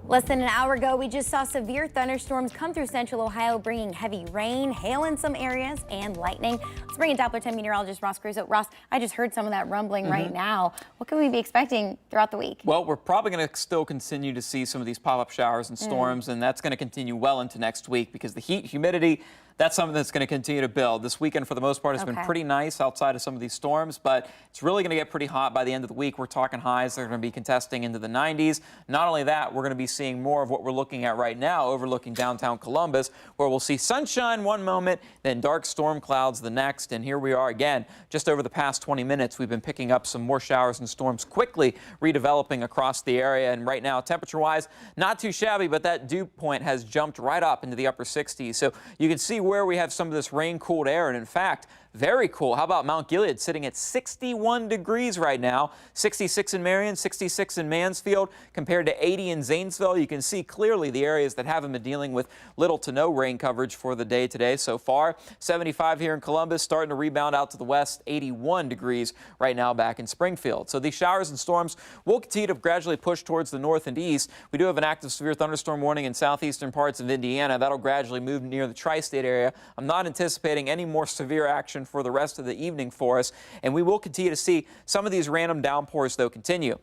Less than an hour ago, we just saw severe thunderstorms come through central Ohio, bringing heavy rain, hail in some areas, and lightning. Let's bring in Doppler 10 meteorologist Ross Crusoe. Ross, I just heard some of that rumbling right now. What can we be expecting throughout the week? Well, we're probably going to still continue to see some of these pop-up showers and storms, and that's going to continue well into next week because the heat, humidity, that's something that's going to continue to build. This weekend, for the most part, has been pretty nice outside of some of these storms, but it's really going to get pretty hot by the end of the week. We're talking highs that are going to be contesting into the 90s. Not only that, we're going to be seeing more of what we're looking at right now, overlooking downtown Columbus, where we'll see sunshine one moment, then dark storm clouds the next. And here we are again. Just over the past 20 minutes, we've been picking up some more showers and storms quickly redeveloping across the area. And right now, temperature-wise, not too shabby, but that dew point has jumped right up into the upper 60s. So you can see where we have some of this rain-cooled air, and in fact, very cool. How about Mount Gilead sitting at 61 degrees right now, 66 in Marion, 66 in Mansfield, compared to 80 in Zanesville. You can see clearly the areas that haven't been dealing with little to no rain coverage for the day today so far. 75 here in Columbus, starting to rebound out to the west, 81 degrees right now back in Springfield. So these showers and storms will continue to gradually push towards the north and east. We do have an active severe thunderstorm warning in southeastern parts of Indiana. That'll gradually move near the tri-state area. I'm not anticipating any more severe action for the rest of the evening for us, and we will continue to see some of these random downpours, though, continue.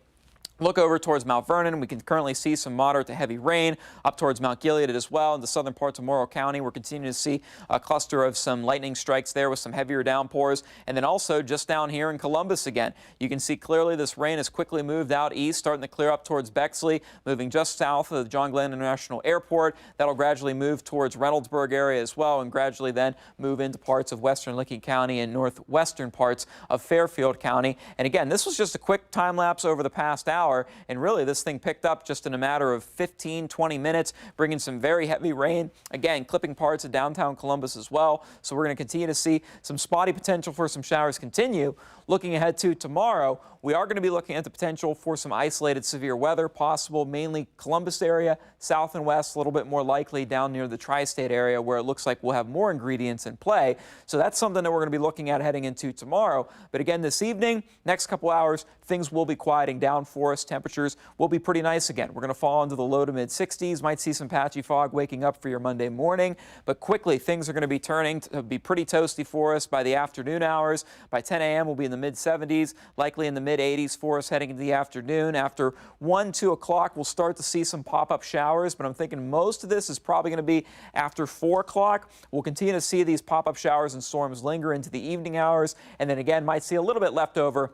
Look over towards Mount Vernon. We can currently see some moderate to heavy rain up towards Mount Gilead as well. In the southern parts of Morrow County, we're continuing to see a cluster of some lightning strikes there with some heavier downpours. And then also just down here in Columbus again, you can see clearly this rain has quickly moved out east, starting to clear up towards Bexley, moving just south of the John Glenn International Airport. That'll gradually move towards Reynoldsburg area as well, and gradually then move into parts of western Licking County and northwestern parts of Fairfield County. And again, this was just a quick time lapse over the past hour. And really, this thing picked up just in a matter of 15-20 minutes, bringing some very heavy rain, again, clipping parts of downtown Columbus as well. So we're going to continue to see some spotty potential for some showers continue. Looking ahead to tomorrow, we are going to be looking at the potential for some isolated severe weather possible, mainly Columbus area, south and west, a little bit more likely down near the tri-state area where it looks like we'll have more ingredients in play. So that's something that we're going to be looking at heading into tomorrow. But again, this evening, next couple hours, things will be quieting down for us. Temperatures will be pretty nice again. We're going to fall into the low to mid 60s. Might see some patchy fog waking up for your Monday morning, but quickly things are going to be turning to be pretty toasty for us by the afternoon hours. By 10 a.m. we'll be in the mid 70s, likely in the mid 80s for us heading into the afternoon. After 1, 2 o'clock, we'll start to see some pop-up showers, but I'm thinking most of this is probably going to be after 4 o'clock. We'll continue to see these pop-up showers and storms linger into the evening hours, and then again might see a little bit left over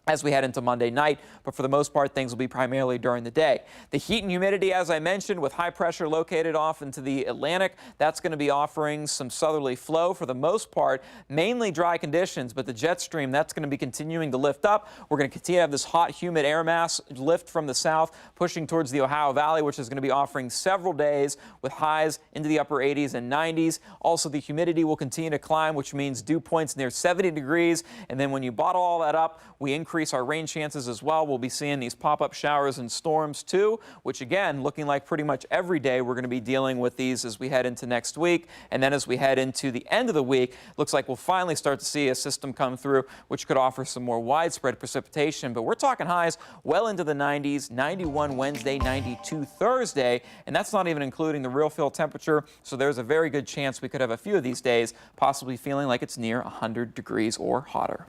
as we head into Monday night, but for the most part, things will be primarily during the day. The heat and humidity, as I mentioned, with high pressure located off into the Atlantic, that's going to be offering some southerly flow for the most part, mainly dry conditions, but the jet stream, that's going to be continuing to lift up. We're going to continue to have this hot, humid air mass lift from the south, pushing towards the Ohio Valley, which is going to be offering several days with highs into the upper 80s and 90s. Also, the humidity will continue to climb, which means dew points near 70 degrees, and then when you bottle all that up, we increase our rain chances as well. We'll be seeing these pop-up showers and storms too, which again, looking like pretty much every day we're going to be dealing with these as we head into next week. And then as we head into the end of the week, looks like we'll finally start to see a system come through, which could offer some more widespread precipitation. But we're talking highs well into the 90s, 91 Wednesday, 92 Thursday, and that's not even including the real feel temperature. So there's a very good chance we could have a few of these days possibly feeling like it's near 100 degrees or hotter.